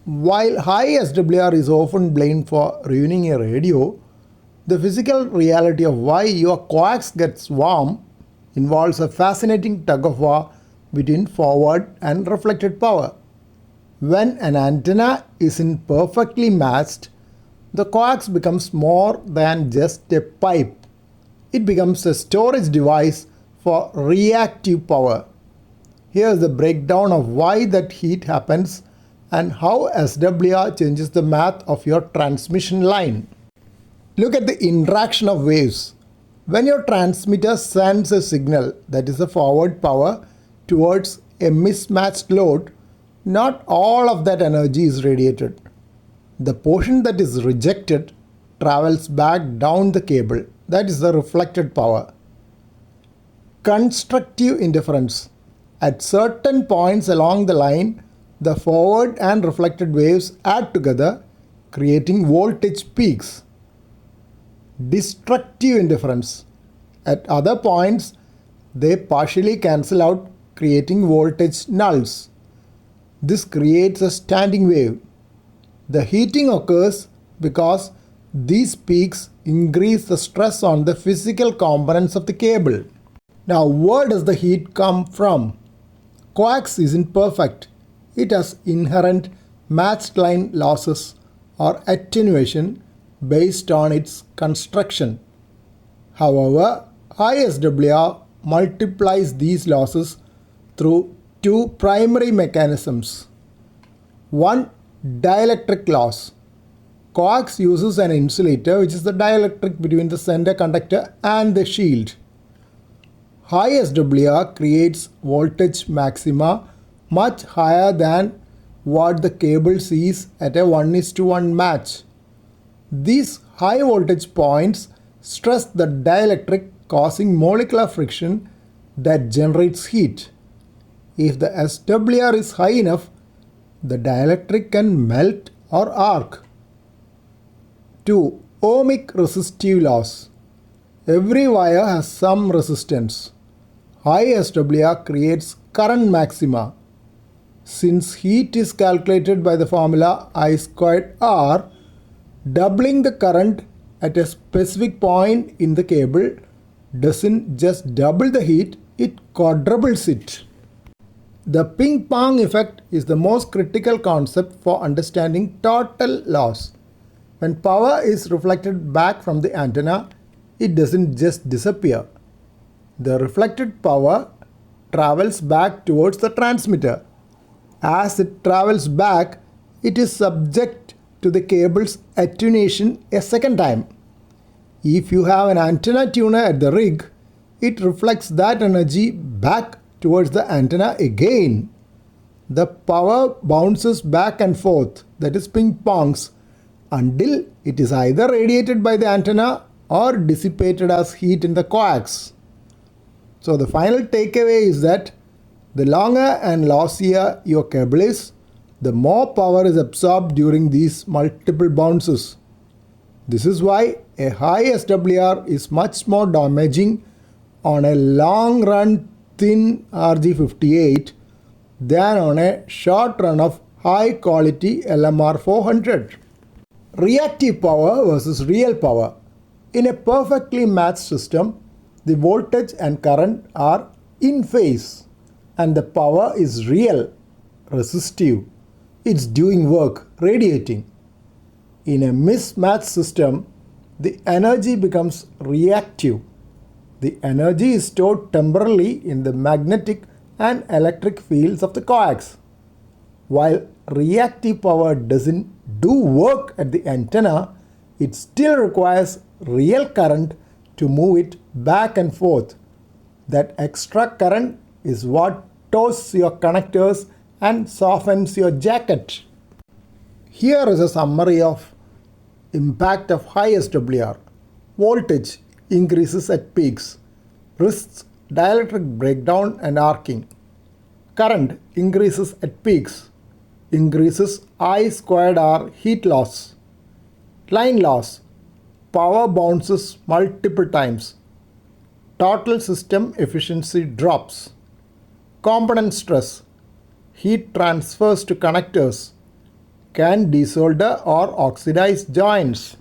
While high SWR is often blamed for ruining a radio, the physical reality of why your coax gets warm involves a fascinating tug of war between forward and reflected power. When an antenna isn't perfectly matched, the coax becomes more than just a pipe. It becomes a storage device for reactive power. Here's the breakdown of why that heat happens and how SWR changes the math of your transmission line. Look at the interaction of waves. When your transmitter sends a signal, that is the forward power, towards a mismatched load, not all of that energy is radiated. The portion that is rejected travels back down the cable. That is the reflected power. Constructive interference. At certain points along the line, the forward and reflected waves add together, creating voltage peaks. Destructive interference. At other points, they partially cancel out, creating voltage nulls. This creates a standing wave. The heating occurs because these peaks increase the stress on the physical components of the cable. Now, where does the heat come from? Coax isn't perfect. It has inherent matched line losses or attenuation based on its construction. However, high SWR multiplies these losses through two primary mechanisms. One, dielectric loss. Coax uses an insulator, which is the dielectric between the center conductor and the shield. High SWR creates voltage maxima much higher than what the cable sees at a 1:1 match. These high voltage points stress the dielectric, causing molecular friction that generates heat. If the SWR is high enough, the dielectric can melt or arc. 2. Ohmic resistive loss. Every wire has some resistance. High SWR creates current maxima. Since heat is calculated by the formula I squared R, doubling the current at a specific point in the cable doesn't just double the heat, it quadruples it. The ping-pong effect is the most critical concept for understanding total loss. When power is reflected back from the antenna, it doesn't just disappear. The reflected power travels back towards the transmitter. As it travels back, it is subject to the cable's attenuation a second time. If you have an antenna tuner at the rig, it reflects that energy back towards the antenna again. The power bounces back and forth, that is ping-pongs, until it is either radiated by the antenna or dissipated as heat in the coax. So the final takeaway is that the longer and lossier your cable is, the more power is absorbed during these multiple bounces. This is why a high SWR is much more damaging on a long run thin RG58 than on a short run of high quality LMR 400. Reactive power versus real power. In a perfectly matched system, the voltage and current are in phase and the power is real, resistive. It's doing work, radiating. In a mismatched system, the energy becomes reactive. The energy is stored temporarily in the magnetic and electric fields of the coax. While reactive power doesn't do work at the antenna, it still requires real current to move it back and forth. That extra current is what toasts your connectors and softens your jacket. Here is a summary of impact of high SWR. Voltage increases at peaks, risks dielectric breakdown and arcing. Current increases at peaks, increases I squared R heat loss. Line loss, power bounces multiple times. Total system efficiency drops. Component stress, heat transfers to connectors. can desolder or oxidize joints.